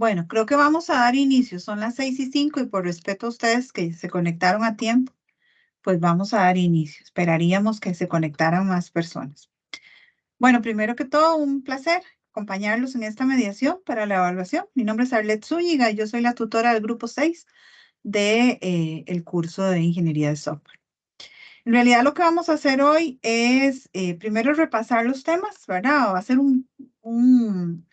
Bueno, creo que vamos a dar inicio. Son las 6:05 y por respeto a ustedes que se conectaron a tiempo, pues vamos a dar inicio. Esperaríamos que se conectaran más personas. Bueno, primero que todo, un placer acompañarlos en esta mediación para la evaluación. Mi nombre es Arlette Zúñiga y yo soy la tutora del grupo 6 del curso de Ingeniería de Software. En realidad lo que vamos a hacer hoy es primero repasar los temas, ¿verdad? Va a ser un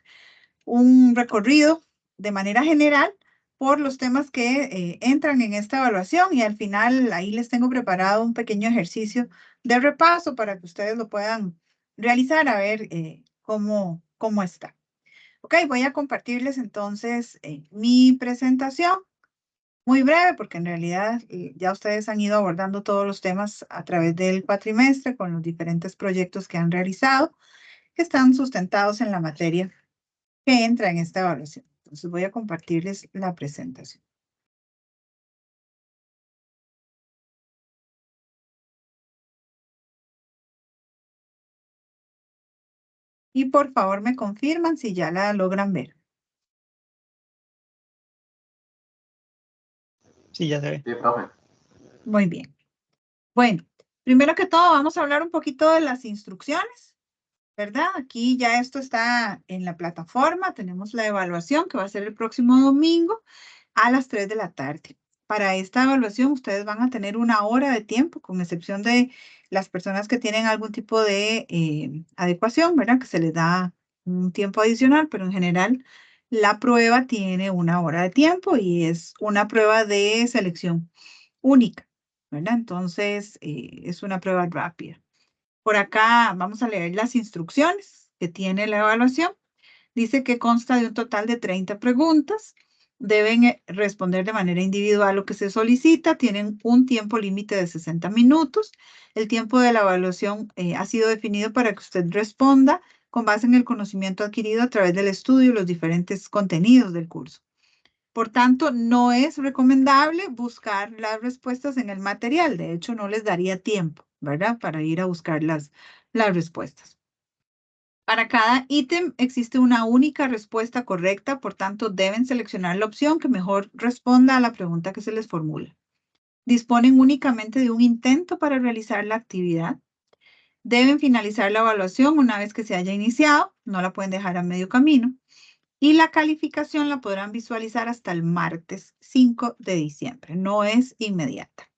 recorrido de manera general por los temas que entran en esta evaluación y al final ahí les tengo preparado un pequeño ejercicio de repaso para que ustedes lo puedan realizar a ver cómo está. Ok, voy a compartirles entonces mi presentación muy breve porque en realidad ya ustedes han ido abordando todos los temas a través del cuatrimestre con los diferentes proyectos que han realizado que están sustentados en la materia que entra en esta evaluación. Entonces voy a compartirles la presentación. Y por favor me confirman si ya la logran ver. Sí, ya se ve. Sí, profe. Muy bien. Bueno, primero que todo vamos a hablar un poquito de las instrucciones, ¿verdad? Aquí ya esto está en la plataforma. Tenemos la evaluación que va a ser el próximo domingo a las 3 de la tarde. Para esta evaluación ustedes van a tener 1 hora de tiempo, con excepción de las personas que tienen algún tipo de adecuación, ¿verdad? Que se les da un tiempo adicional, pero en general la prueba tiene 1 hora de tiempo y es una prueba de selección única, ¿verdad? Entonces es una prueba rápida. Por acá vamos a leer las instrucciones que tiene la evaluación. Dice que consta de un total de 30 preguntas. Deben responder de manera individual lo que se solicita. Tienen un tiempo límite de 60 minutos. El tiempo de la evaluación ha sido definido para que usted responda con base en el conocimiento adquirido a través del estudio y los diferentes contenidos del curso. Por tanto, no es recomendable buscar las respuestas en el material. De hecho, no les daría tiempo, ¿verdad? Para ir a buscar las respuestas. Para cada ítem existe una única respuesta correcta, por tanto deben seleccionar la opción que mejor responda a la pregunta que se les formula. Disponen únicamente de un intento para realizar la actividad. Deben finalizar la evaluación una vez que se haya iniciado, no la pueden dejar a medio camino. Y la calificación la podrán visualizar hasta el martes 5 de diciembre, no es inmediata,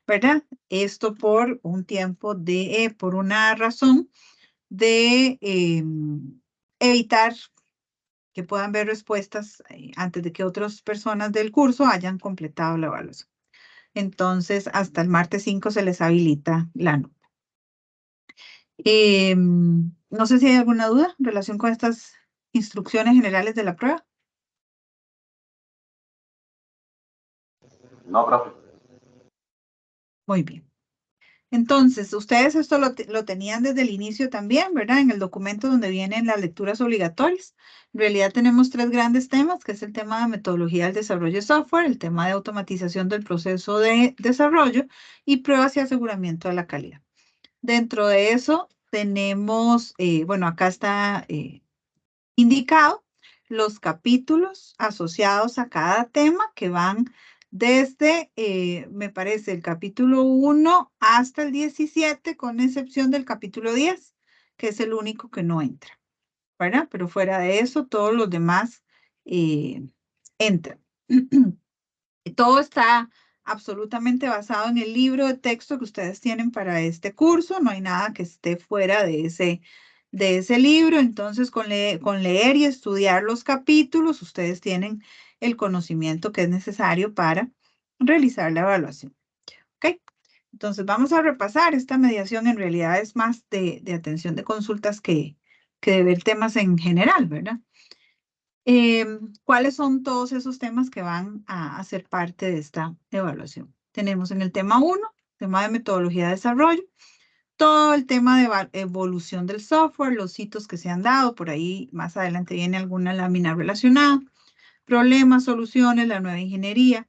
¿verdad? Esto por un tiempo por una razón de evitar que puedan ver respuestas antes de que otras personas del curso hayan completado la evaluación. Entonces, hasta el martes 5 se les habilita la nota. No sé si hay alguna duda en relación con estas instrucciones generales de la prueba. No, profe. Muy bien. Entonces, ustedes esto lo tenían desde el inicio también, ¿verdad? En el documento donde vienen las lecturas obligatorias. En realidad tenemos 3 grandes temas, que es el tema de metodología del desarrollo de software, el tema de automatización del proceso de desarrollo y pruebas y aseguramiento de la calidad. Dentro de eso tenemos, bueno, acá está indicado los capítulos asociados a cada tema que van desde, me parece, el capítulo 1 hasta el 17, con excepción del capítulo 10, que es el único que no entra, ¿verdad? Pero fuera de eso, todos los demás entran. Todo está absolutamente basado en el libro de texto que ustedes tienen para este curso. No hay nada que esté fuera de ese libro. Entonces, con leer y estudiar los capítulos, ustedes tienen el conocimiento que es necesario para realizar la evaluación. ¿Ok? Entonces, vamos a repasar. Esta mediación en realidad es más de atención de consultas que de ver temas en general, ¿verdad? ¿Cuáles son todos esos temas que van a ser parte de esta evaluación? Tenemos en el tema 1, tema de metodología de desarrollo, todo el tema de evolución del software, los hitos que se han dado, por ahí más adelante viene alguna lámina relacionada, problemas, soluciones, la nueva ingeniería,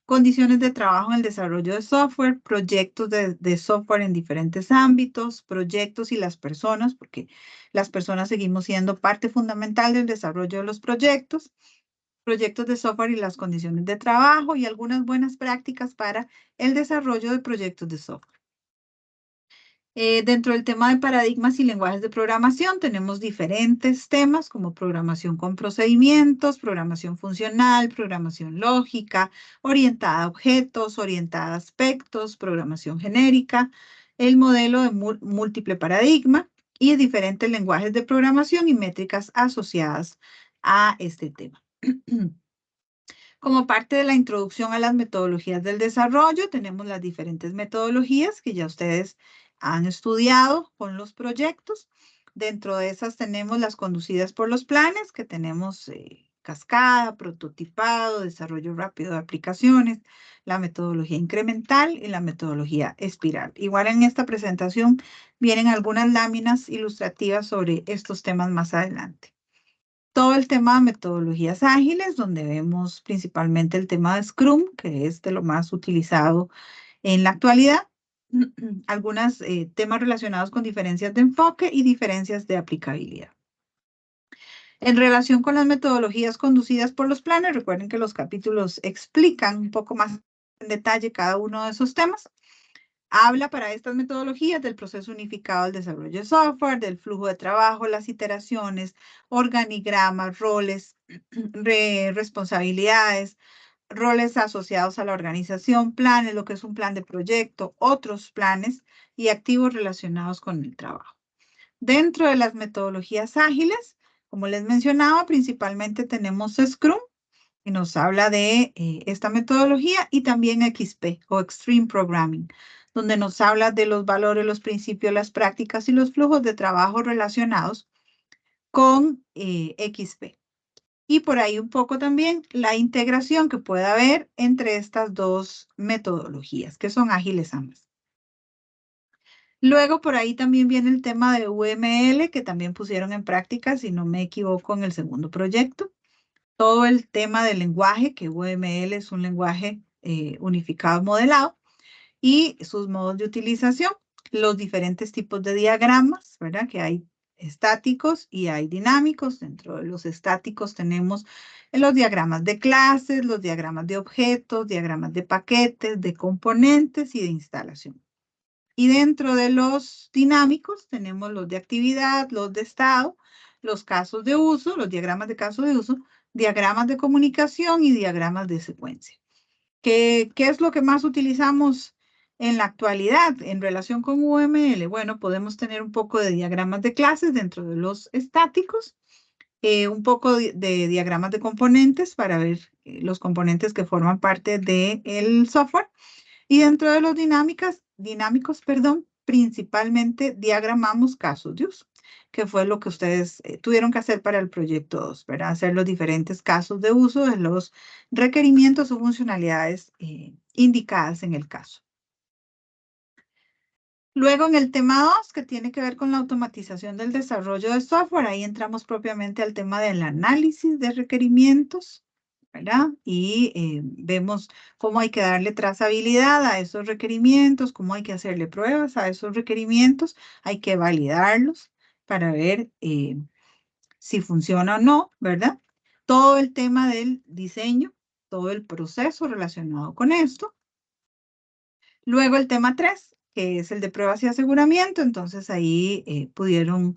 condiciones de trabajo en el desarrollo de software, proyectos de software en diferentes ámbitos, proyectos y las personas, porque las personas seguimos siendo parte fundamental del desarrollo de los proyectos, proyectos de software y las condiciones de trabajo y algunas buenas prácticas para el desarrollo de proyectos de software. Dentro del tema de paradigmas y lenguajes de programación tenemos diferentes temas como programación con procedimientos, programación funcional, programación lógica, orientada a objetos, orientada a aspectos, programación genérica, el modelo de múltiple paradigma y diferentes lenguajes de programación y métricas asociadas a este tema. Como parte de la introducción a las metodologías del desarrollo, tenemos las diferentes metodologías que ya ustedes han estudiado con los proyectos. Dentro de esas tenemos las conducidas por los planes, que tenemos cascada, prototipado, desarrollo rápido de aplicaciones, la metodología incremental y la metodología espiral. Igual en esta presentación vienen algunas láminas ilustrativas sobre estos temas más adelante. Todo el tema de metodologías ágiles, donde vemos principalmente el tema de Scrum, que es de lo más utilizado en la actualidad. Algunos temas relacionados con diferencias de enfoque y diferencias de aplicabilidad. En relación con las metodologías conducidas por los planes, recuerden que los capítulos explican un poco más en detalle cada uno de esos temas. Habla para estas metodologías del proceso unificado del desarrollo de software, del flujo de trabajo, las iteraciones, organigramas, roles, responsabilidades, roles asociados a la organización, planes, lo que es un plan de proyecto, otros planes y activos relacionados con el trabajo. Dentro de las metodologías ágiles, como les mencionaba, principalmente tenemos Scrum, que nos habla de esta metodología, y también XP o Extreme Programming, donde nos habla de los valores, los principios, las prácticas y los flujos de trabajo relacionados con XP. Y por ahí un poco también la integración que puede haber entre estas dos metodologías, que son ágiles ambas. Luego por ahí también viene el tema de UML, que también pusieron en práctica, si no me equivoco, en el segundo proyecto. Todo el tema del lenguaje, que UML es un lenguaje unificado modelado, y sus modos de utilización, los diferentes tipos de diagramas, ¿verdad? Que hay estáticos y hay dinámicos. Dentro de los estáticos tenemos los diagramas de clases, los diagramas de objetos, diagramas de paquetes, de componentes y de instalación. Y dentro de los dinámicos tenemos los de actividad, los de estado, los casos de uso, los diagramas de caso de uso, diagramas de comunicación y diagramas de secuencia. ¿Qué es lo que más utilizamos en la actualidad en relación con UML? Bueno, podemos tener un poco de diagramas de clases dentro de los estáticos, un poco de diagramas de componentes para ver los componentes que forman parte del software. Y dentro de los dinámicos, principalmente diagramamos casos de uso, que fue lo que ustedes tuvieron que hacer para el proyecto 2, ¿verdad? Hacer los diferentes casos de uso de los requerimientos o funcionalidades indicadas en el caso. Luego en el tema 2, que tiene que ver con la automatización del desarrollo de software, ahí entramos propiamente al tema del análisis de requerimientos, ¿verdad? Y vemos cómo hay que darle trazabilidad a esos requerimientos, cómo hay que hacerle pruebas a esos requerimientos, hay que validarlos para ver si funciona o no, ¿verdad? Todo el tema del diseño, todo el proceso relacionado con esto. Luego el tema 3, que es el de pruebas y aseguramiento, entonces ahí pudieron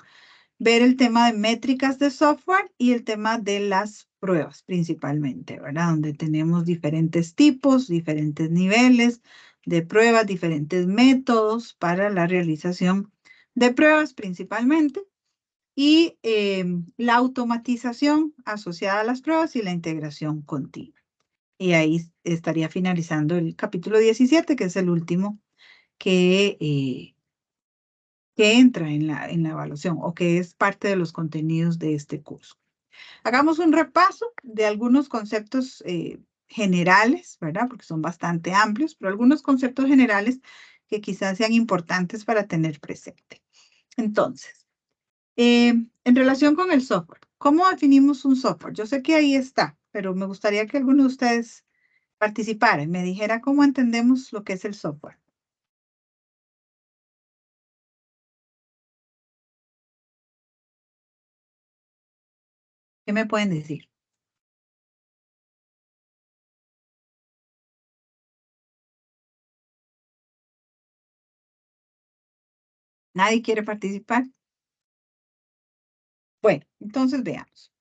ver el tema de métricas de software y el tema de las pruebas principalmente, ¿verdad? Donde tenemos diferentes tipos, diferentes niveles de pruebas, diferentes métodos para la realización de pruebas principalmente, y la automatización asociada a las pruebas y la integración continua. Y ahí estaría finalizando el capítulo 17, que es el último que entra en la evaluación o que es parte de los contenidos de este curso. Hagamos un repaso de algunos conceptos generales, ¿verdad? Porque son bastante amplios, pero algunos conceptos generales que quizás sean importantes para tener presente. Entonces, en relación con el software, ¿cómo definimos un software? Yo sé que ahí está, pero me gustaría que alguno de ustedes participara y me dijera cómo entendemos lo que es el software. ¿Qué me pueden decir? ¿Nadie quiere participar? Bueno, entonces veamos.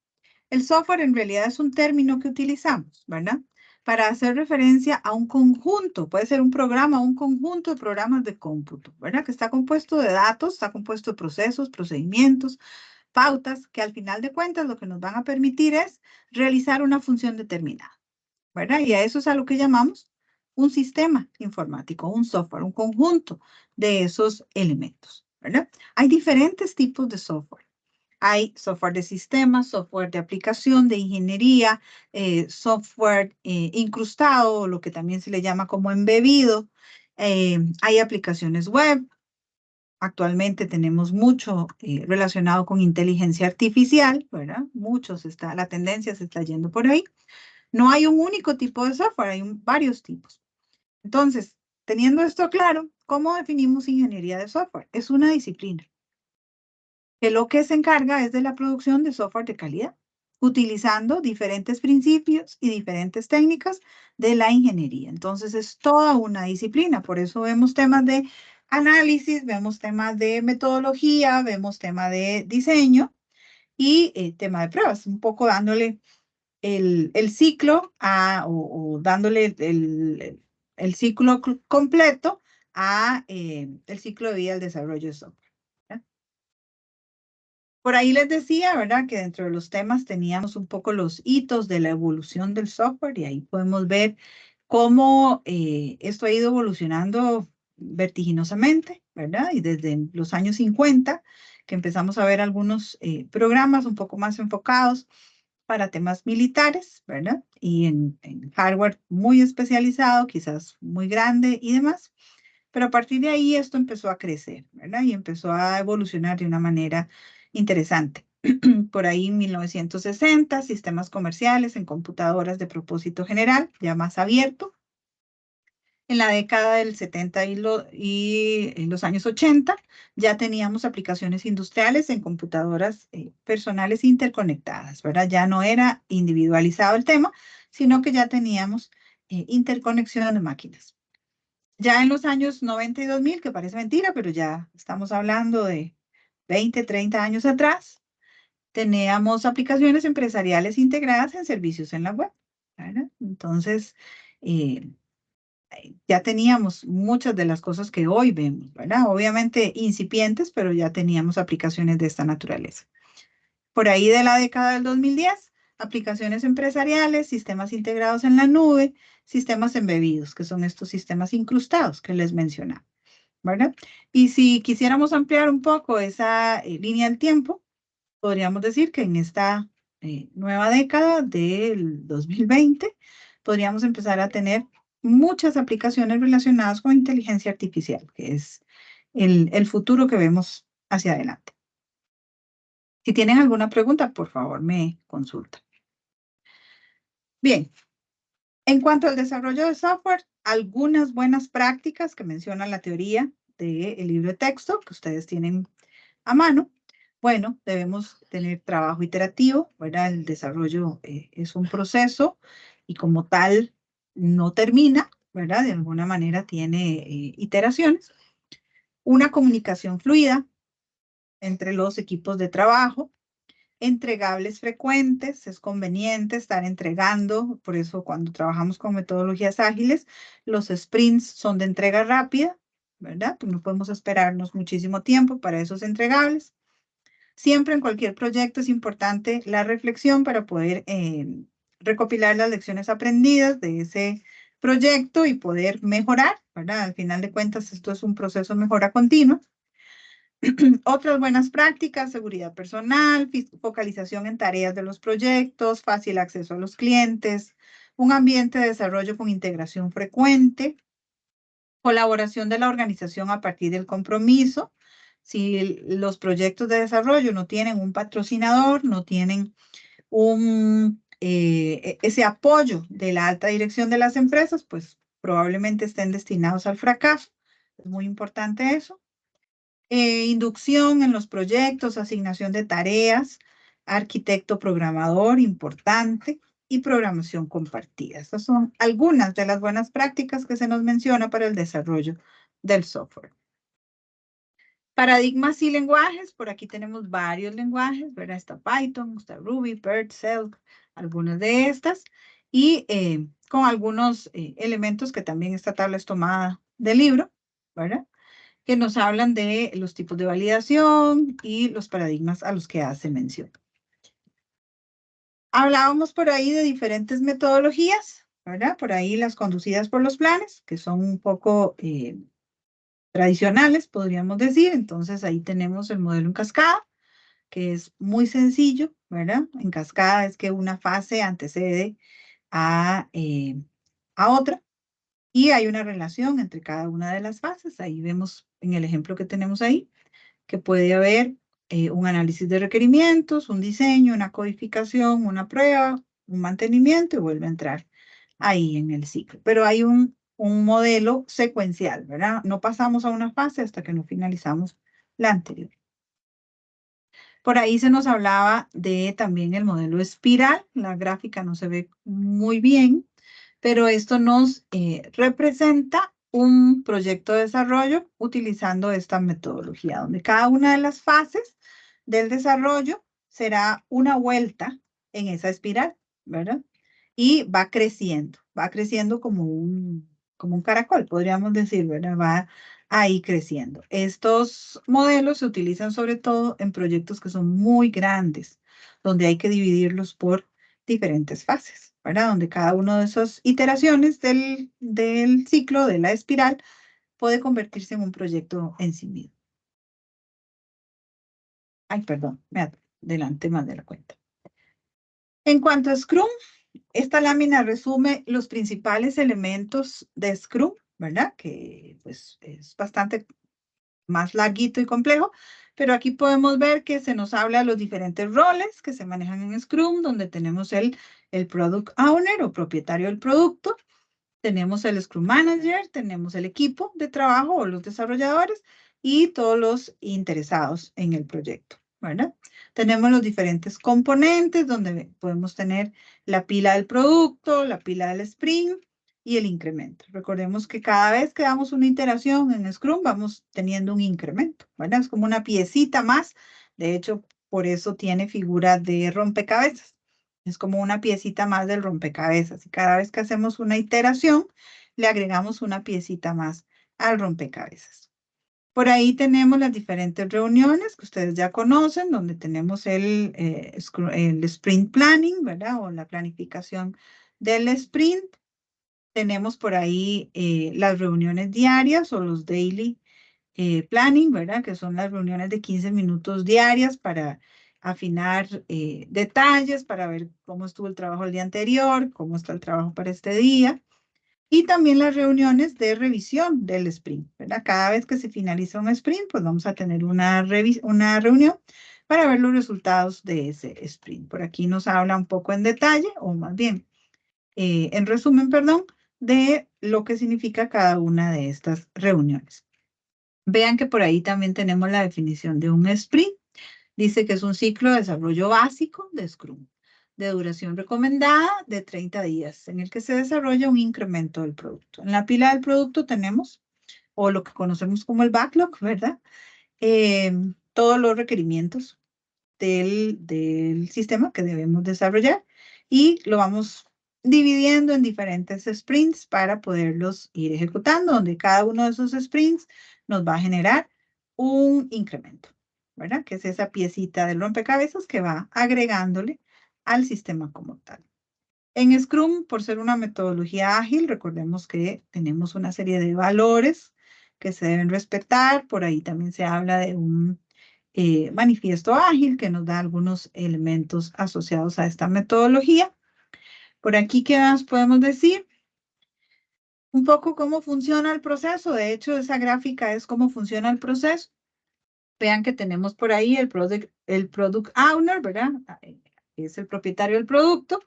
El software en realidad es un término que utilizamos, ¿verdad? Para hacer referencia a un conjunto, puede ser un programa, un conjunto de programas de cómputo, ¿verdad? Que está compuesto de datos, está compuesto de procesos, procedimientos, pautas, que al final de cuentas lo que nos van a permitir es realizar una función determinada, ¿verdad? Y a eso es a lo que llamamos un sistema informático, un software, un conjunto de esos elementos, ¿verdad? Hay diferentes tipos de software. Hay software de sistema, software de aplicación, de ingeniería, software incrustado, lo que también se le llama como embebido. Hay aplicaciones web. Actualmente tenemos mucho relacionado con inteligencia artificial, ¿verdad? La tendencia se está yendo por ahí. No hay un único tipo de software, hay varios tipos. Entonces, teniendo esto claro, ¿cómo definimos ingeniería de software? Es una disciplina que lo que se encarga es de la producción de software de calidad, utilizando diferentes principios y diferentes técnicas de la ingeniería. Entonces es toda una disciplina, por eso vemos temas de análisis, vemos temas de metodología, vemos temas de diseño y tema de pruebas, un poco dándole el ciclo o dándole el ciclo completo a el ciclo de vida del desarrollo de software. Por ahí les decía, ¿verdad? Que dentro de los temas teníamos un poco los hitos de la evolución del software y ahí podemos ver cómo esto ha ido evolucionando vertiginosamente, ¿verdad? Y desde los años 50, que empezamos a ver algunos programas un poco más enfocados para temas militares, ¿verdad? Y en hardware muy especializado, quizás muy grande y demás. Pero a partir de ahí esto empezó a crecer, ¿verdad? Y empezó a evolucionar de una manera interesante. Por ahí en 1960, sistemas comerciales en computadoras de propósito general, ya más abierto. En la década del 70 y en los años 80 ya teníamos aplicaciones industriales en computadoras personales interconectadas, ¿verdad? Ya no era individualizado el tema, sino que ya teníamos interconexión de máquinas. Ya en los años 90 y 2000, que parece mentira, pero ya estamos hablando de 20, 30 años atrás, teníamos aplicaciones empresariales integradas en servicios en la web, ¿verdad? Entonces, eh, ya teníamos muchas de las cosas que hoy vemos, ¿verdad? Obviamente incipientes, pero ya teníamos aplicaciones de esta naturaleza. Por ahí de la década del 2010, aplicaciones empresariales, sistemas integrados en la nube, sistemas embebidos, que son estos sistemas incrustados que les mencionaba, ¿verdad? Y si quisiéramos ampliar un poco esa línea del tiempo, podríamos decir que en esta nueva década del 2020, podríamos empezar a tener muchas aplicaciones relacionadas con inteligencia artificial, que es el futuro que vemos hacia adelante. Si tienen alguna pregunta, por favor, me consultan. Bien, en cuanto al desarrollo de software, algunas buenas prácticas que menciona la teoría del libro de texto que ustedes tienen a mano. Bueno, debemos tener trabajo iterativo, ¿verdad? El desarrollo es un proceso y como tal no termina, ¿verdad? De alguna manera tiene iteraciones. Una comunicación fluida entre los equipos de trabajo, entregables frecuentes, es conveniente estar entregando, por eso cuando trabajamos con metodologías ágiles, los sprints son de entrega rápida, ¿verdad? Pues no podemos esperarnos muchísimo tiempo para esos entregables. Siempre en cualquier proyecto es importante la reflexión para poder recopilar las lecciones aprendidas de ese proyecto y poder mejorar, ¿verdad? Al final de cuentas, esto es un proceso de mejora continua. Otras buenas prácticas, seguridad personal, focalización en tareas de los proyectos, fácil acceso a los clientes, un ambiente de desarrollo con integración frecuente, colaboración de la organización a partir del compromiso. Si los proyectos de desarrollo no tienen un patrocinador, no tienen ese apoyo de la alta dirección de las empresas, pues probablemente estén destinados al fracaso. Es muy importante eso. Inducción en los proyectos, asignación de tareas, arquitecto programador, importante, y programación compartida. Estas son algunas de las buenas prácticas que se nos menciona para el desarrollo del software. Paradigmas y lenguajes, por aquí tenemos varios lenguajes, ¿verdad? Está Python, está Ruby, Perl, Shell, algunas de estas, y con algunos elementos que también esta tabla es tomada del libro, ¿verdad? Que nos hablan de los tipos de validación y los paradigmas a los que hace mención. Hablábamos por ahí de diferentes metodologías, ¿verdad? Por ahí las conducidas por los planes, que son un poco tradicionales, podríamos decir. Entonces ahí tenemos el modelo en cascada, que es muy sencillo, ¿verdad? En cascada es que una fase antecede a otra y hay una relación entre cada una de las fases. Ahí vemos en el ejemplo que tenemos ahí que puede haber un análisis de requerimientos, un diseño, una codificación, una prueba, un mantenimiento y vuelve a entrar ahí en el ciclo. Pero hay un modelo secuencial, ¿verdad? No pasamos a una fase hasta que no finalizamos la anterior. Por ahí se nos hablaba de también el modelo espiral. La gráfica no se ve muy bien, pero esto nos representa un proyecto de desarrollo utilizando esta metodología, donde cada una de las fases del desarrollo será una vuelta en esa espiral, ¿verdad? Y va creciendo como un caracol, podríamos decir, ¿verdad? Va ahí creciendo. Estos modelos se utilizan sobre todo en proyectos que son muy grandes, donde hay que dividirlos por diferentes fases, ¿verdad? Donde cada una de esas iteraciones del ciclo, de la espiral, puede convertirse en un proyecto en sí mismo. Ay, perdón, me adelanté más de la cuenta. En cuanto a Scrum, esta lámina resume los principales elementos de Scrum, ¿verdad? Que pues es bastante más larguito y complejo, pero aquí podemos ver que se nos habla de los diferentes roles que se manejan en Scrum, donde tenemos el Product Owner o propietario del producto, tenemos el Scrum Manager, tenemos el equipo de trabajo o los desarrolladores y todos los interesados en el proyecto, ¿verdad? Tenemos los diferentes componentes donde podemos tener la pila del producto, la pila del sprint y el incremento. Recordemos que cada vez que damos una iteración en Scrum vamos teniendo un incremento, ¿verdad? Es como una piecita más. De hecho, por eso tiene figura de rompecabezas. Es como una piecita más del rompecabezas. Y cada vez que hacemos una iteración, le agregamos una piecita más al rompecabezas. Por ahí tenemos las diferentes reuniones que ustedes ya conocen, donde tenemos el sprint planning, ¿verdad? O la planificación del sprint. Tenemos por ahí las reuniones diarias o los daily planning, ¿verdad? Que son las reuniones de 15 minutos diarias para afinar detalles, para ver cómo estuvo el trabajo el día anterior, cómo está el trabajo para este día. Y también las reuniones de revisión del sprint, ¿verdad? Cada vez que se finaliza un sprint, pues vamos a tener una reunión para ver los resultados de ese sprint. Por aquí nos habla un poco en detalle, o más bien, en resumen, perdón, de lo que significa cada una de estas reuniones. Vean que por ahí también tenemos la definición de un sprint. Dice que es un ciclo de desarrollo básico de Scrum, de duración recomendada de 30 días, en el que se desarrolla un incremento del producto. En la pila del producto tenemos, o lo que conocemos como el backlog, ¿verdad? Todos los requerimientos del sistema que debemos desarrollar y lo vamos dividiendo en diferentes sprints para poderlos ir ejecutando, donde cada uno de esos sprints nos va a generar un incremento, ¿verdad? Que es esa piecita del rompecabezas que va agregándole al sistema como tal. En Scrum, por ser una metodología ágil, recordemos que tenemos una serie de valores que se deben respetar. Por ahí también se habla de un manifiesto ágil que nos da algunos elementos asociados a esta metodología. Por aquí, ¿qué más podemos decir? Un poco cómo funciona el proceso. De hecho, esa gráfica es cómo funciona el proceso. Vean que tenemos por ahí el product owner, ¿verdad? Es el propietario del producto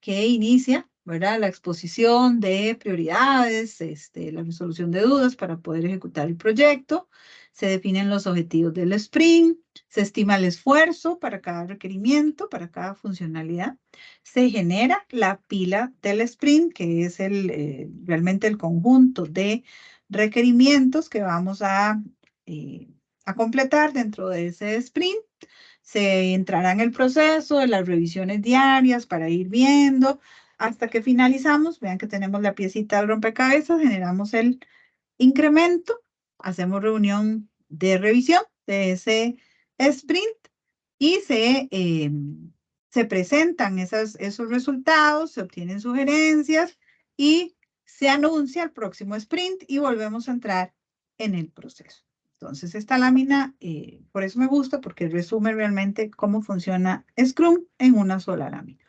que inicia, ¿verdad? La exposición de prioridades, la resolución de dudas para poder ejecutar el proyecto. Se definen los objetivos del sprint, se estima el esfuerzo para cada requerimiento, para cada funcionalidad. Se genera la pila del sprint, que es realmente el conjunto de requerimientos que vamos a a completar dentro de ese sprint. Se entrará en el proceso de las revisiones diarias para ir viendo hasta que finalizamos. Vean que tenemos la piecita del rompecabezas, generamos el incremento, hacemos reunión de revisión de ese sprint y se presentan esos resultados, se obtienen sugerencias y se anuncia el próximo sprint y volvemos a entrar en el proceso. Entonces, esta lámina, por eso me gusta, porque resume realmente cómo funciona Scrum en una sola lámina.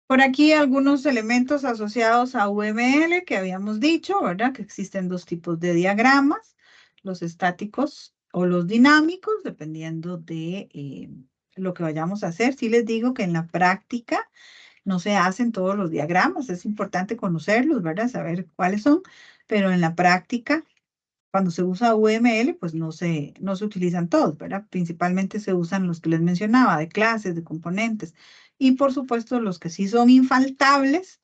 Por aquí algunos elementos asociados a UML que habíamos dicho, ¿verdad? Que existen dos tipos de diagramas, los estáticos o los dinámicos, dependiendo de lo que vayamos a hacer. Sí les digo que en la práctica no se hacen todos los diagramas, es importante conocerlos, ¿verdad? Saber cuáles son, pero en la práctica, cuando se usa UML, pues no se utilizan todos, ¿verdad? Principalmente se usan los que les mencionaba, de clases, de componentes. Y por supuesto, los que sí son infaltables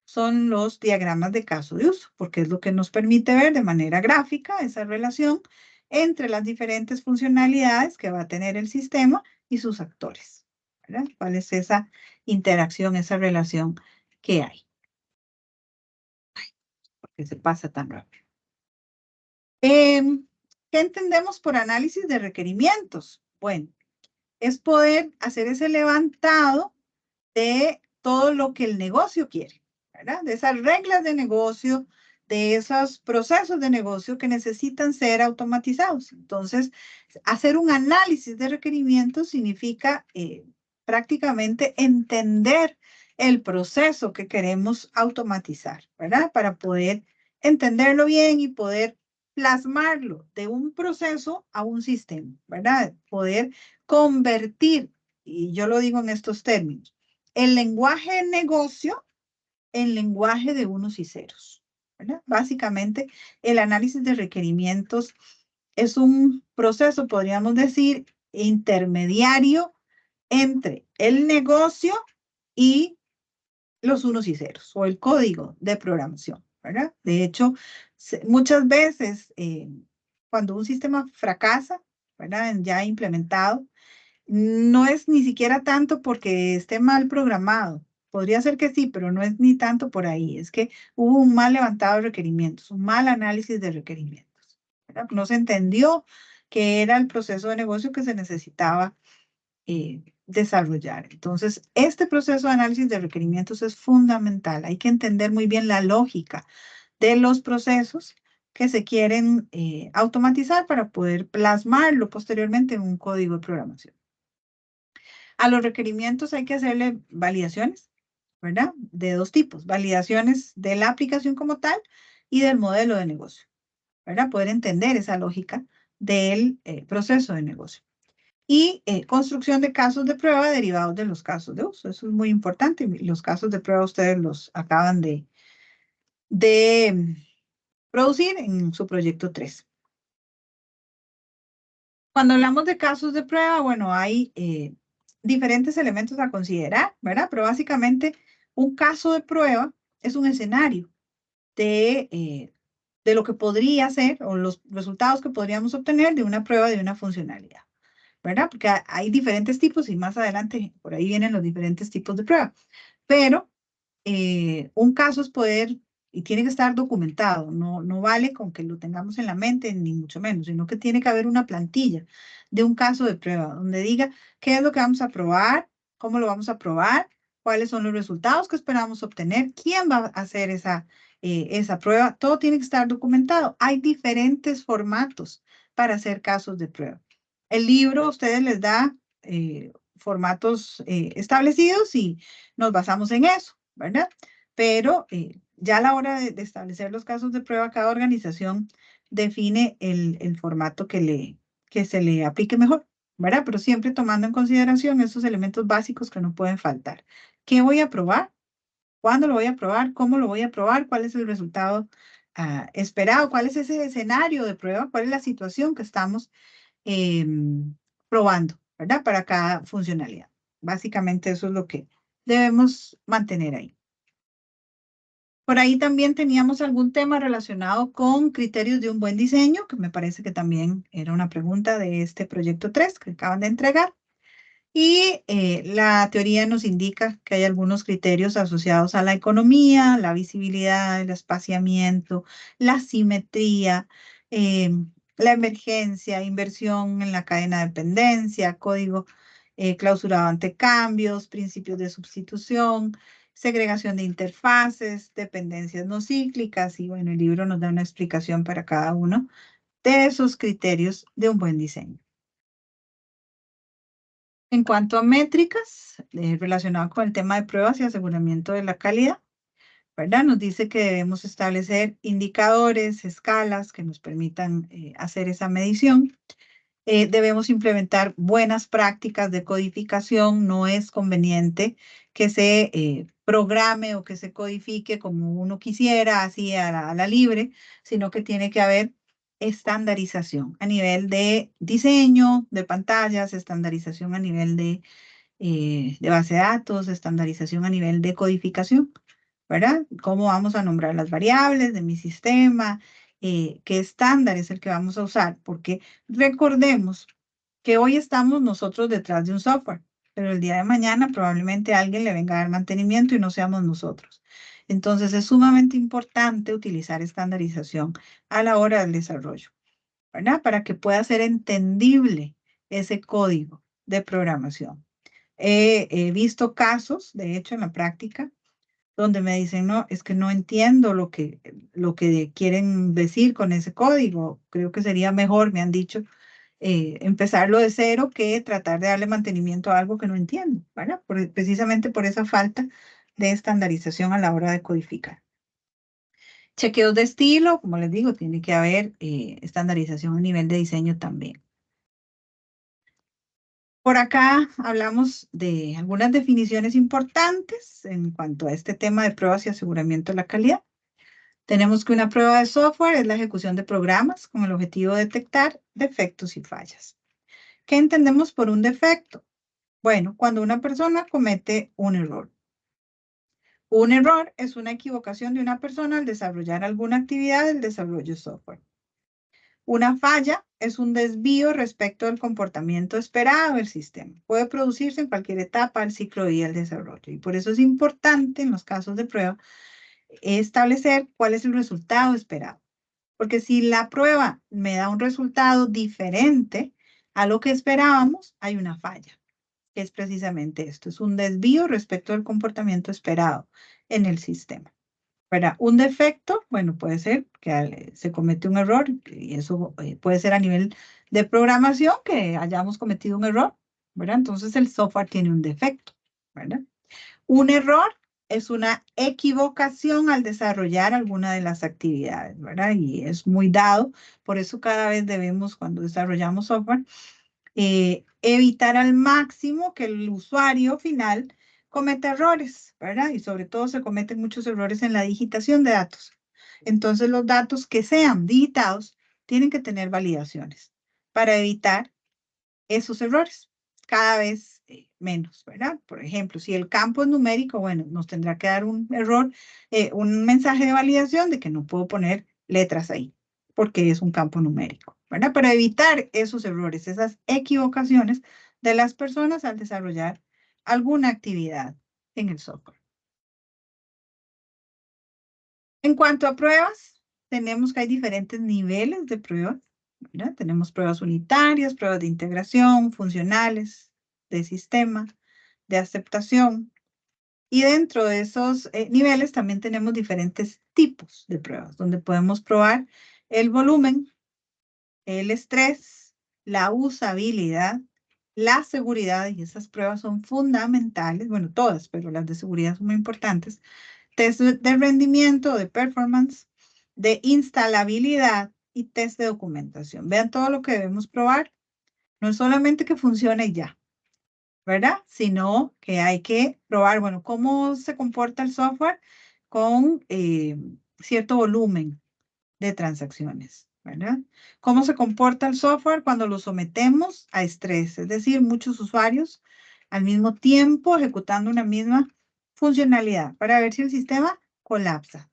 son los diagramas de caso de uso, porque es lo que nos permite ver de manera gráfica esa relación entre las diferentes funcionalidades que va a tener el sistema y sus actores, ¿verdad? ¿Cuál es esa interacción, esa relación que hay? Porque se pasa tan rápido. ¿Qué entendemos por análisis de requerimientos? Bueno, es poder hacer ese levantado de todo lo que el negocio quiere, ¿verdad? De esas reglas de negocio, de esos procesos de negocio que necesitan ser automatizados. Entonces, hacer un análisis de requerimientos significa prácticamente entender el proceso que queremos automatizar, ¿verdad? Para poder entenderlo bien y poder plasmarlo de un proceso a un sistema, ¿verdad? Poder convertir, y yo lo digo en estos términos, el lenguaje de negocio en lenguaje de unos y ceros, ¿verdad? Básicamente, el análisis de requerimientos es un proceso, podríamos decir, intermediario entre el negocio y los unos y ceros o el código de programación, ¿verdad? De hecho, muchas veces cuando un sistema fracasa, ¿verdad? Ya implementado, no es ni siquiera tanto porque esté mal programado. Podría ser que sí, pero no es ni tanto por ahí. Es que hubo un mal levantado de requerimientos, un mal análisis de requerimientos, ¿verdad? No se entendió que era el proceso de negocio que se necesitaba desarrollar. Entonces, este proceso de análisis de requerimientos es fundamental. Hay que entender muy bien la lógica de los procesos que se quieren automatizar para poder plasmarlo posteriormente en un código de programación. A los requerimientos hay que hacerle validaciones, ¿verdad? De dos tipos, validaciones de la aplicación como tal y del modelo de negocio, ¿verdad? Poder entender esa lógica del proceso de negocio. Y construcción de casos de prueba derivados de los casos de uso. Eso es muy importante. Los casos de prueba ustedes los acaban de producir en su proyecto 3. Cuando hablamos de casos de prueba, bueno, hay diferentes elementos a considerar, ¿verdad? Pero básicamente un caso de prueba es un escenario de lo que podría ser o los resultados que podríamos obtener de una prueba de una funcionalidad, ¿verdad? Porque hay diferentes tipos y más adelante por ahí vienen los diferentes tipos de prueba. Pero un caso es poder, y tiene que estar documentado, no vale con que lo tengamos en la mente, ni mucho menos, sino que tiene que haber una plantilla de un caso de prueba donde diga qué es lo que vamos a probar, cómo lo vamos a probar, cuáles son los resultados que esperamos obtener, quién va a hacer esa prueba, todo tiene que estar documentado. Hay diferentes formatos para hacer casos de prueba. El libro a ustedes les da formatos establecidos y nos basamos en eso, ¿verdad? Pero ya a la hora de establecer los casos de prueba, cada organización define el formato que se le aplique mejor, ¿verdad? Pero siempre tomando en consideración esos elementos básicos que no pueden faltar. ¿Qué voy a probar? ¿Cuándo lo voy a probar? ¿Cómo lo voy a probar? ¿Cuál es el resultado esperado? ¿Cuál es ese escenario de prueba? ¿Cuál es la situación que estamos probando, ¿verdad? Para cada funcionalidad. Básicamente eso es lo que debemos mantener ahí. Por ahí también teníamos algún tema relacionado con criterios de un buen diseño, que me parece que también era una pregunta de este proyecto 3 que acaban de entregar. Y la teoría nos indica que hay algunos criterios asociados a la economía, la visibilidad, el espaciamiento, la simetría, la emergencia, inversión en la cadena de dependencia, código clausurado ante cambios, principios de sustitución, segregación de interfaces, dependencias no cíclicas. Y bueno, el libro nos da una explicación para cada uno de esos criterios de un buen diseño. En cuanto a métricas, relacionado con el tema de pruebas y aseguramiento de la calidad, ¿verdad? Nos dice que debemos establecer indicadores, escalas que nos permitan hacer esa medición. Debemos implementar buenas prácticas de codificación. No es conveniente que se programe o que se codifique como uno quisiera, así a la libre, sino que tiene que haber estandarización a nivel de diseño de pantallas, estandarización a nivel de base de datos, estandarización a nivel de codificación, ¿verdad? ¿Cómo vamos a nombrar las variables de mi sistema? ¿Qué estándar es el que vamos a usar? Porque recordemos que hoy estamos nosotros detrás de un software, pero el día de mañana probablemente alguien le venga a dar mantenimiento y no seamos nosotros. Entonces es sumamente importante utilizar estandarización a la hora del desarrollo, ¿verdad? Para que pueda ser entendible ese código de programación. He visto casos, de hecho, en la práctica, donde me dicen, no, es que no entiendo lo que quieren decir con ese código. Creo que sería mejor, me han dicho, empezarlo de cero que tratar de darle mantenimiento a algo que no entiendo, ¿verdad? Precisamente por esa falta de estandarización a la hora de codificar. Chequeos de estilo, como les digo, tiene que haber estandarización a nivel de diseño también. Por acá hablamos de algunas definiciones importantes en cuanto a este tema de pruebas y aseguramiento de la calidad. Tenemos que una prueba de software es la ejecución de programas con el objetivo de detectar defectos y fallas. ¿Qué entendemos por un defecto? Bueno, cuando una persona comete un error. Un error es una equivocación de una persona al desarrollar alguna actividad del desarrollo de software. Una falla es un desvío respecto al comportamiento esperado del sistema. Puede producirse en cualquier etapa del ciclo de vida del desarrollo. Y por eso es importante en los casos de prueba establecer cuál es el resultado esperado. Porque si la prueba me da un resultado diferente a lo que esperábamos, hay una falla. Es precisamente esto, es un desvío respecto al comportamiento esperado en el sistema. ¿Verdad? Un defecto, bueno, puede ser que se comete un error y eso puede ser a nivel de programación que hayamos cometido un error, ¿verdad? Entonces el software tiene un defecto, ¿verdad? Un error es una equivocación al desarrollar alguna de las actividades, ¿verdad? Y es muy dado, por eso cada vez debemos, cuando desarrollamos software, evitar al máximo que el usuario final cometa errores, ¿verdad? Y sobre todo se cometen muchos errores en la digitación de datos. Entonces los datos que sean digitados tienen que tener validaciones para evitar esos errores cada vez menos, ¿verdad? Por ejemplo, si el campo es numérico, bueno, nos tendrá que dar un error, un mensaje de validación de que no puedo poner letras ahí, porque es un campo numérico, ¿verdad? Para evitar esos errores, esas equivocaciones de las personas al desarrollar alguna actividad en el software. En cuanto a pruebas, tenemos que hay diferentes niveles de pruebas, ¿verdad? Tenemos pruebas unitarias, pruebas de integración, funcionales, de sistema, de aceptación. Y dentro de esos niveles también tenemos diferentes tipos de pruebas, donde podemos probar el volumen, el estrés, la usabilidad, la seguridad, y esas pruebas son fundamentales, bueno, todas, pero las de seguridad son muy importantes. Test de rendimiento, de performance, de instalabilidad y test de documentación. Vean todo lo que debemos probar. No es solamente que funcione y ya, ¿verdad? Sino que hay que probar, bueno, cómo se comporta el software con cierto volumen de transacciones, ¿verdad? Cómo se comporta el software cuando lo sometemos a estrés, es decir, muchos usuarios al mismo tiempo ejecutando una misma funcionalidad para ver si el sistema colapsa,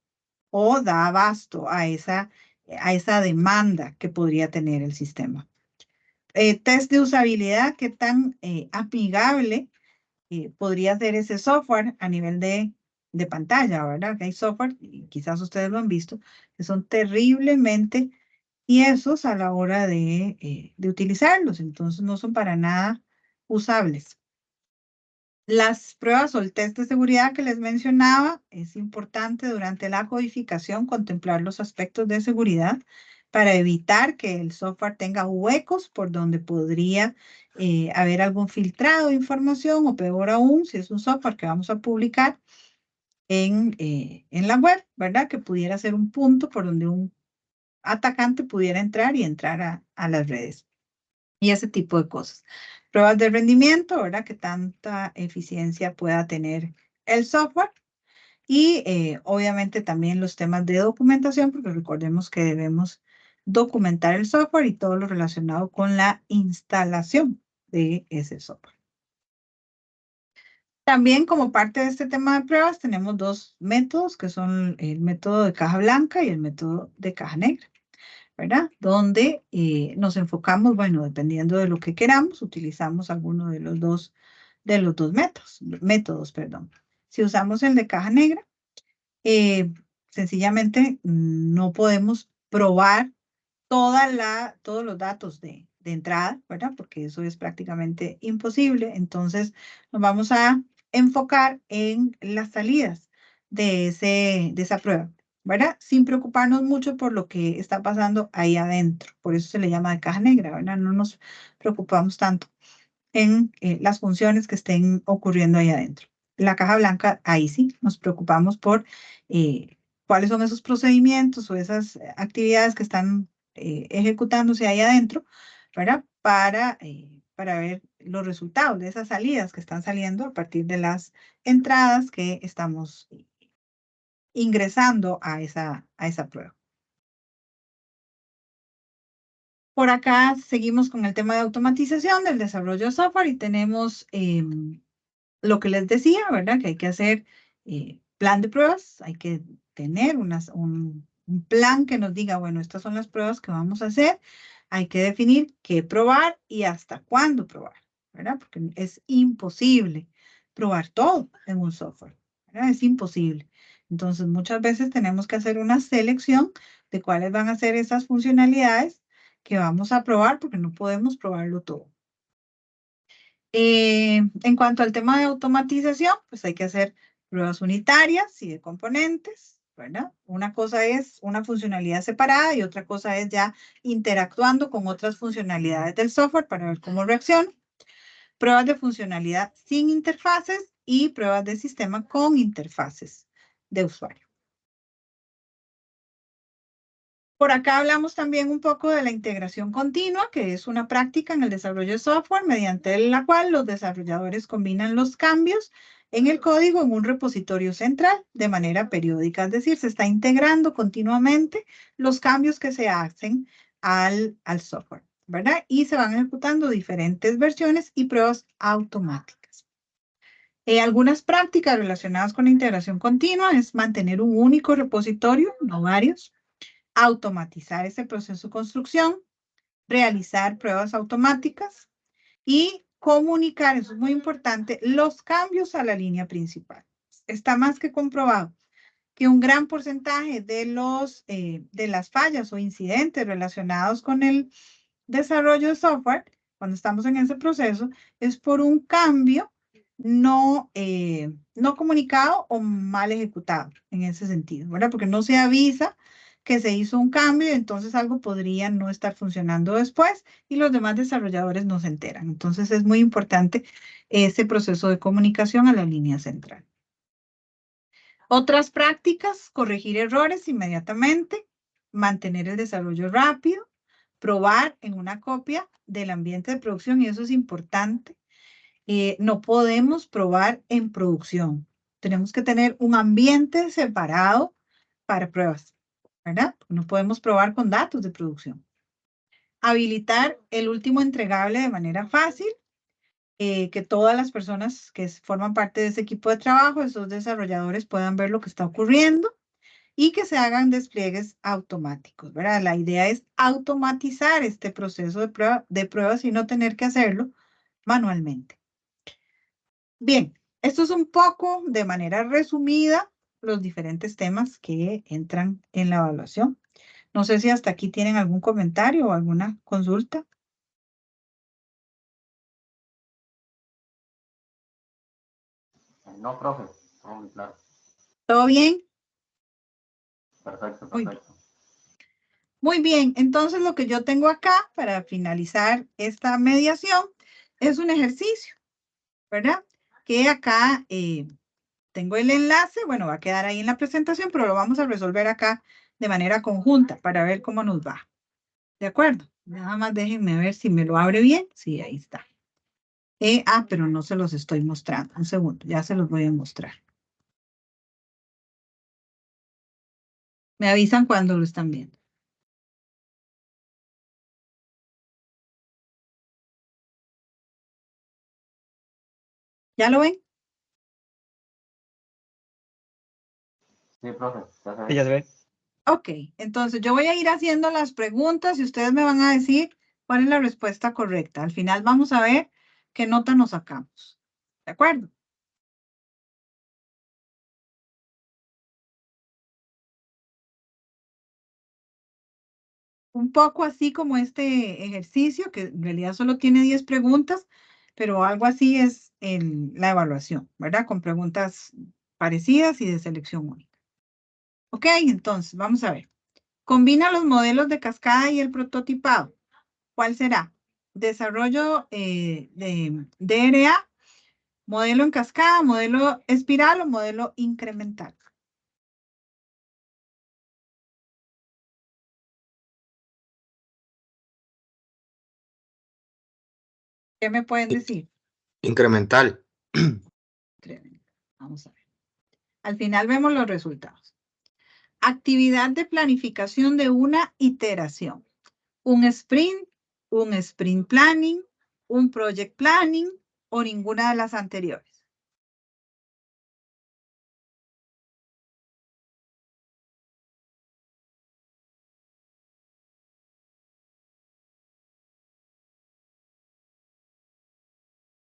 o da abasto a esa demanda que podría tener el sistema. Test de usabilidad, qué tan amigable podría ser ese software a nivel de pantalla, ¿verdad? Que hay software, y quizás ustedes lo han visto, que son terriblemente tiesos a la hora de utilizarlos, entonces no son para nada usables. Las pruebas o el test de seguridad que les mencionaba, es importante durante la codificación contemplar los aspectos de seguridad para evitar que el software tenga huecos por donde podría haber algún filtrado de información o peor aún, si es un software que vamos a publicar en la web, ¿verdad? Que pudiera ser un punto por donde un atacante pudiera entrar y entrar a las redes y ese tipo de cosas. Pruebas de rendimiento, ¿verdad? Que tanta eficiencia pueda tener el software. Y obviamente también los temas de documentación, porque recordemos que debemos documentar el software y todo lo relacionado con la instalación de ese software. También como parte de este tema de pruebas tenemos dos métodos que son el método de caja blanca y el método de caja negra, ¿verdad? Donde nos enfocamos, bueno, dependiendo de lo que queramos, utilizamos alguno de los dos métodos, perdón. Si usamos el de caja negra, sencillamente no podemos probar todos los datos de entrada, ¿verdad? Porque eso es prácticamente imposible. Entonces, nos vamos a enfocar en las salidas de esa prueba, ¿verdad? Sin preocuparnos mucho por lo que está pasando ahí adentro. Por eso se le llama de caja negra, ¿verdad? No nos preocupamos tanto en las funciones que estén ocurriendo ahí adentro. La caja blanca, ahí sí, nos preocupamos por cuáles son esos procedimientos o esas actividades que están ejecutándose ahí adentro, ¿verdad? Para ver los resultados de esas salidas que están saliendo a partir de las entradas que estamos ingresando a esa prueba. Por acá seguimos con el tema de automatización del desarrollo de software y tenemos lo que les decía, ¿verdad? Que hay que hacer plan de pruebas, hay que tener un plan que nos diga, bueno, estas son las pruebas que vamos a hacer, hay que definir qué probar y hasta cuándo probar, ¿verdad? Porque es imposible probar todo en un software, ¿verdad? Es imposible. Entonces, muchas veces tenemos que hacer una selección de cuáles van a ser esas funcionalidades que vamos a probar, porque no podemos probarlo todo. En cuanto al tema de automatización, pues hay que hacer pruebas unitarias y de componentes, ¿verdad? Una cosa es una funcionalidad separada y otra cosa es ya interactuando con otras funcionalidades del software para ver cómo reacciona. Pruebas de funcionalidad sin interfaces y pruebas de sistema con interfaces de usuario. Por acá hablamos también un poco de la integración continua, que es una práctica en el desarrollo de software mediante la cual los desarrolladores combinan los cambios en el código en un repositorio central de manera periódica. Es decir, se está integrando continuamente los cambios que se hacen al software, ¿verdad? Y se van ejecutando diferentes versiones y pruebas automáticas. Algunas prácticas relacionadas con la integración continua es mantener un único repositorio, no varios, automatizar ese proceso de construcción, realizar pruebas automáticas y comunicar, eso es muy importante, los cambios a la línea principal. Está más que comprobado que un gran porcentaje de las fallas o incidentes relacionados con el desarrollo de software, cuando estamos en ese proceso, es por un cambio no comunicado o mal ejecutado en ese sentido, ¿verdad? Porque no se avisa que se hizo un cambio y entonces algo podría no estar funcionando después y los demás desarrolladores no se enteran. Entonces es muy importante ese proceso de comunicación a la línea central. Otras prácticas, corregir errores inmediatamente, mantener el desarrollo rápido, probar en una copia del ambiente de producción y eso es importante. No podemos probar en producción. Tenemos que tener un ambiente separado para pruebas, ¿verdad? No podemos probar con datos de producción. Habilitar el último entregable de manera fácil, que todas las personas que forman parte de ese equipo de trabajo, esos desarrolladores puedan ver lo que está ocurriendo y que se hagan despliegues automáticos, ¿verdad? La idea es automatizar este proceso de pruebas y no tener que hacerlo manualmente. Bien, esto es un poco, de manera resumida, los diferentes temas que entran en la evaluación. No sé si hasta aquí tienen algún comentario o alguna consulta. No, profe, todo muy claro. ¿Todo bien? Perfecto, Muy bien. perfecto. Muy bien, entonces lo que yo tengo acá para finalizar esta mediación es un ejercicio, ¿verdad? Que acá tengo el enlace, bueno, va a quedar ahí en la presentación, pero lo vamos a resolver acá de manera conjunta para ver cómo nos va. ¿De acuerdo? Nada más déjenme ver si me lo abre bien. Sí, ahí está. Pero no se los estoy mostrando. Un segundo, ya se los voy a mostrar. Me avisan cuando lo están viendo. ¿Ya lo ven? Sí, profe, ya se ve. Sí, ya se ve. Ok, entonces yo voy a ir haciendo las preguntas y ustedes me van a decir cuál es la respuesta correcta. Al final vamos a ver qué nota nos sacamos. ¿De acuerdo? Un poco así como este ejercicio, que en realidad solo tiene 10 preguntas, pero algo así es la evaluación, ¿verdad? Con preguntas parecidas y de selección única. Ok, entonces vamos a ver. Combina los modelos de cascada y el prototipado. ¿Cuál será? Desarrollo de DRA, modelo en cascada, modelo espiral o modelo incremental. ¿Qué me pueden decir? Incremental. Tremendo. Vamos a ver. Al final vemos los resultados. Actividad de planificación de una iteración. Un sprint planning, un project planning o ninguna de las anteriores.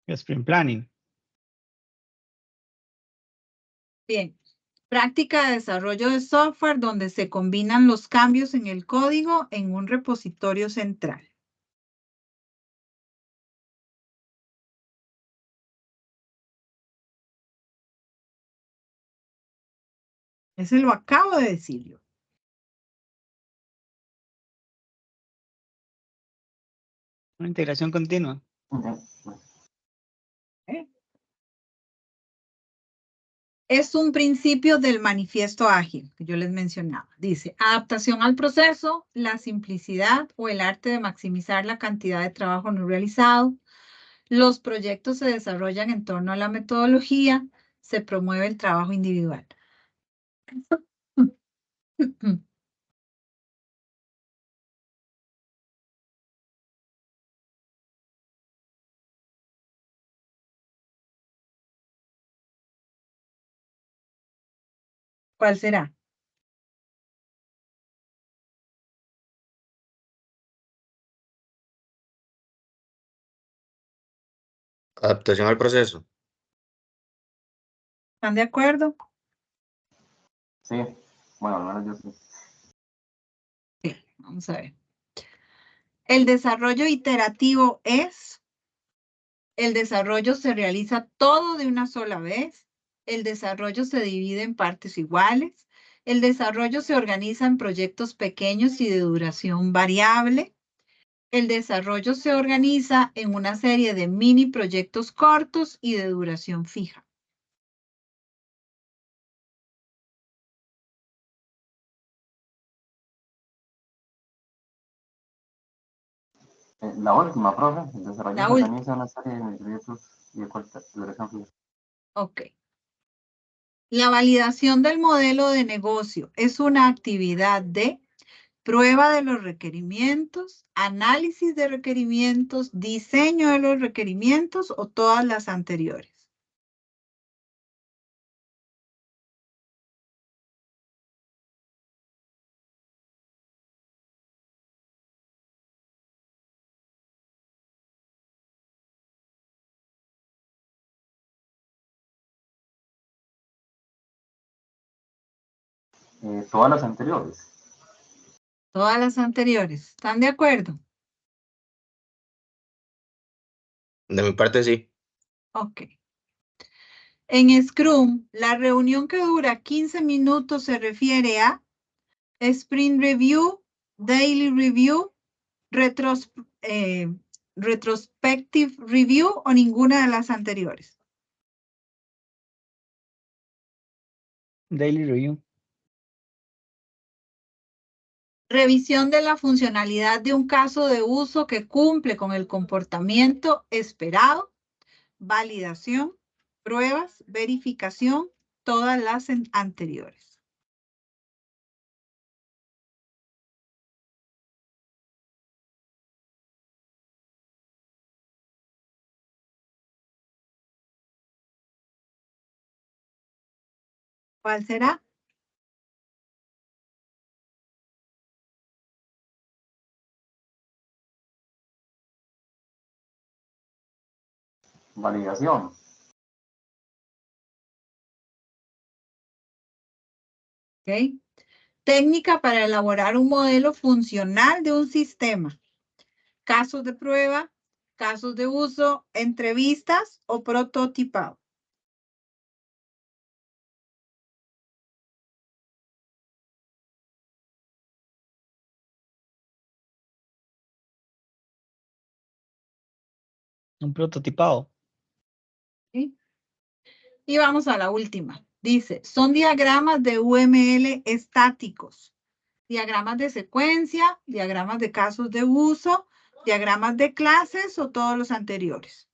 Sprint Planning. Bien. Práctica de desarrollo de software donde se combinan los cambios en el código en un repositorio central. Ese lo acabo de decir yo. Una integración continua. ¿Eh? Es un principio del manifiesto ágil que yo les mencionaba. Dice, adaptación al proceso, la simplicidad o el arte de maximizar la cantidad de trabajo no realizado. Los proyectos se desarrollan en torno a la metodología, se promueve el trabajo individual. ¿Cuál será? Adaptación al proceso. ¿Están de acuerdo? Sí, bueno, al menos yo sí. Sí, vamos a ver. El desarrollo iterativo es, el desarrollo se realiza todo de una sola vez, el desarrollo se divide en partes iguales, el desarrollo se organiza en proyectos pequeños y de duración variable, el desarrollo se organiza en una serie de mini proyectos cortos y de duración fija. La última, profe, el desarrollo La se última. organiza en una serie de proyectos y de duración fija. Ok. La validación del modelo de negocio es una actividad de prueba de los requerimientos, análisis de requerimientos, diseño de los requerimientos o todas las anteriores. Todas las anteriores. Todas las anteriores. ¿Están de acuerdo? De mi parte, sí. Ok. En Scrum, la reunión que dura 15 minutos se refiere a Sprint Review, Daily Review, Retrospective Review o ninguna de las anteriores. Daily review. Revisión de la funcionalidad de un caso de uso que cumple con el comportamiento esperado, validación, pruebas, verificación, todas las anteriores. ¿Cuál será? Validación. ¿Ok? Técnica para elaborar un modelo funcional de un sistema. Casos de prueba, casos de uso, entrevistas o prototipado. Un prototipado. ¿Sí? Y vamos a la última. Dice, son diagramas de UML estáticos. Diagramas de secuencia, diagramas de casos de uso, diagramas de clases o todos los anteriores.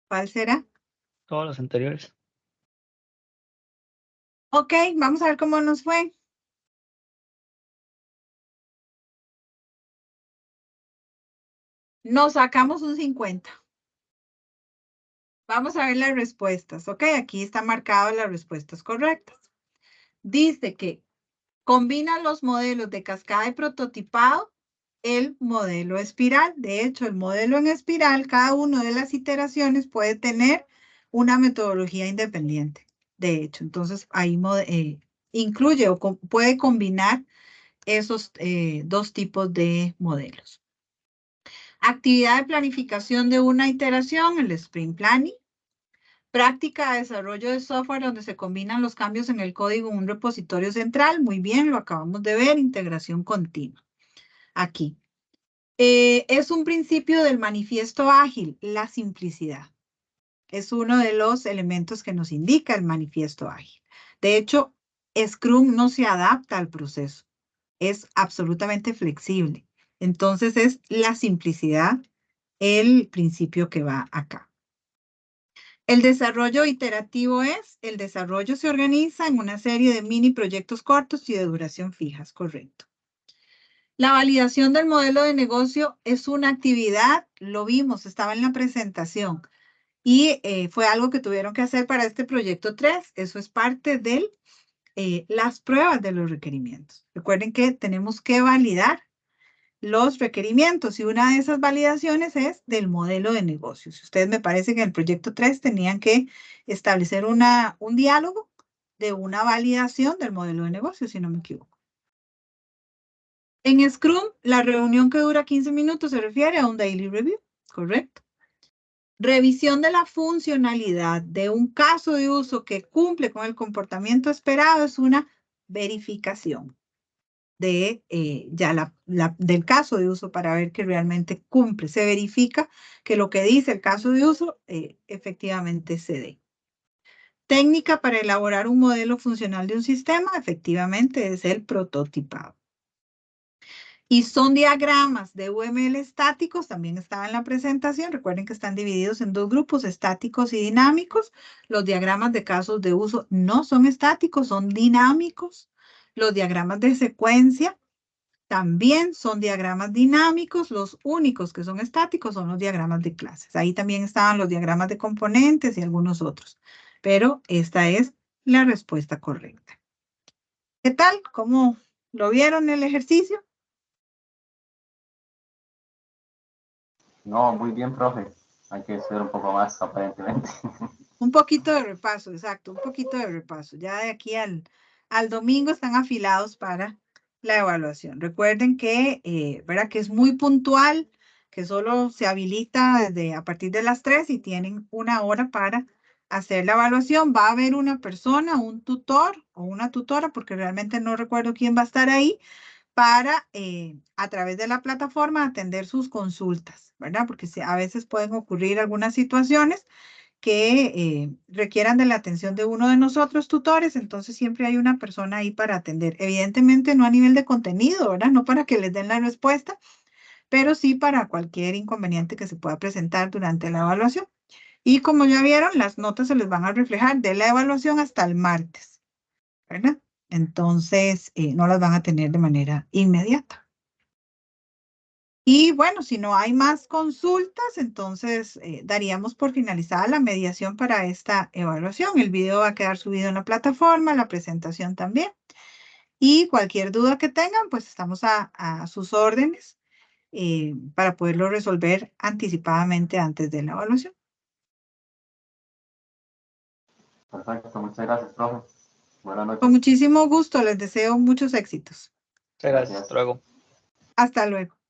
¿Cuál será? Todos los anteriores. Ok, vamos a ver cómo nos fue. Nos sacamos un 50. Vamos a ver las respuestas. Ok, aquí están marcadas las respuestas correctas. Dice que combina los modelos de cascada y prototipado, el modelo espiral. De hecho, el modelo en espiral, cada una de las iteraciones puede tener una metodología independiente. De hecho, entonces ahí incluye o puede combinar esos dos tipos de modelos. Actividad de planificación de una iteración, el sprint planning. Práctica de desarrollo de software donde se combinan los cambios en el código en un repositorio central. Muy bien, lo acabamos de ver. Integración continua. Aquí. Es un principio del manifiesto ágil, la simplicidad. Es uno de los elementos que nos indica el manifiesto ágil. De hecho, Scrum no se adapta al proceso. Es absolutamente flexible. Entonces, es la simplicidad el principio que va acá. El desarrollo iterativo es, el desarrollo se organiza en una serie de mini proyectos cortos y de duración fijas, correcto. La validación del modelo de negocio es una actividad, lo vimos, estaba en la presentación, y fue algo que tuvieron que hacer para este proyecto 3. Eso es parte de las pruebas de los requerimientos. Recuerden que tenemos que validar los requerimientos y una de esas validaciones es del modelo de negocio. Si ustedes me parece que en el proyecto 3 tenían que establecer un diálogo de una validación del modelo de negocio, si no me equivoco. En Scrum, la reunión que dura 15 minutos se refiere a un daily review, ¿correcto? Revisión de la funcionalidad de un caso de uso que cumple con el comportamiento esperado es una verificación de del caso de uso para ver que realmente cumple. Se verifica que lo que dice el caso de uso efectivamente se dé. Técnica para elaborar un modelo funcional de un sistema, efectivamente es el prototipado. Y son diagramas de UML estáticos, también estaba en la presentación. Recuerden que están divididos en dos grupos, estáticos y dinámicos. Los diagramas de casos de uso no son estáticos, son dinámicos. Los diagramas de secuencia también son diagramas dinámicos. Los únicos que son estáticos son los diagramas de clases. Ahí también estaban los diagramas de componentes y algunos otros. Pero esta es la respuesta correcta. ¿Qué tal? ¿Cómo lo vieron el ejercicio? No, muy bien, profe. Hay que estudiar un poco más, aparentemente. Un poquito de repaso, exacto, un poquito de repaso. Ya de aquí al domingo están afilados para la evaluación. Recuerden que, ¿verdad? Que es muy puntual, que solo se habilita desde a partir de las 3 y tienen 1 hora para hacer la evaluación. Va a haber una persona, un tutor o una tutora, porque realmente no recuerdo quién va a estar ahí, para a través de la plataforma atender sus consultas, ¿verdad? Porque a veces pueden ocurrir algunas situaciones que requieran de la atención de uno de nosotros tutores, entonces siempre hay una persona ahí para atender. Evidentemente no a nivel de contenido, ¿verdad? No para que les den la respuesta, pero sí para cualquier inconveniente que se pueda presentar durante la evaluación. Y como ya vieron, las notas se les van a reflejar de la evaluación hasta el martes, ¿verdad? Entonces no las van a tener de manera inmediata. Y bueno, si no hay más consultas, entonces daríamos por finalizada la mediación para esta evaluación. El video va a quedar subido en la plataforma, la presentación también. Y cualquier duda que tengan, pues estamos a sus órdenes para poderlo resolver anticipadamente antes de la evaluación. Perfecto, muchas gracias, profe. Buenas noches. Con muchísimo gusto, les deseo muchos éxitos. Muchas gracias. Hasta luego. Hasta luego.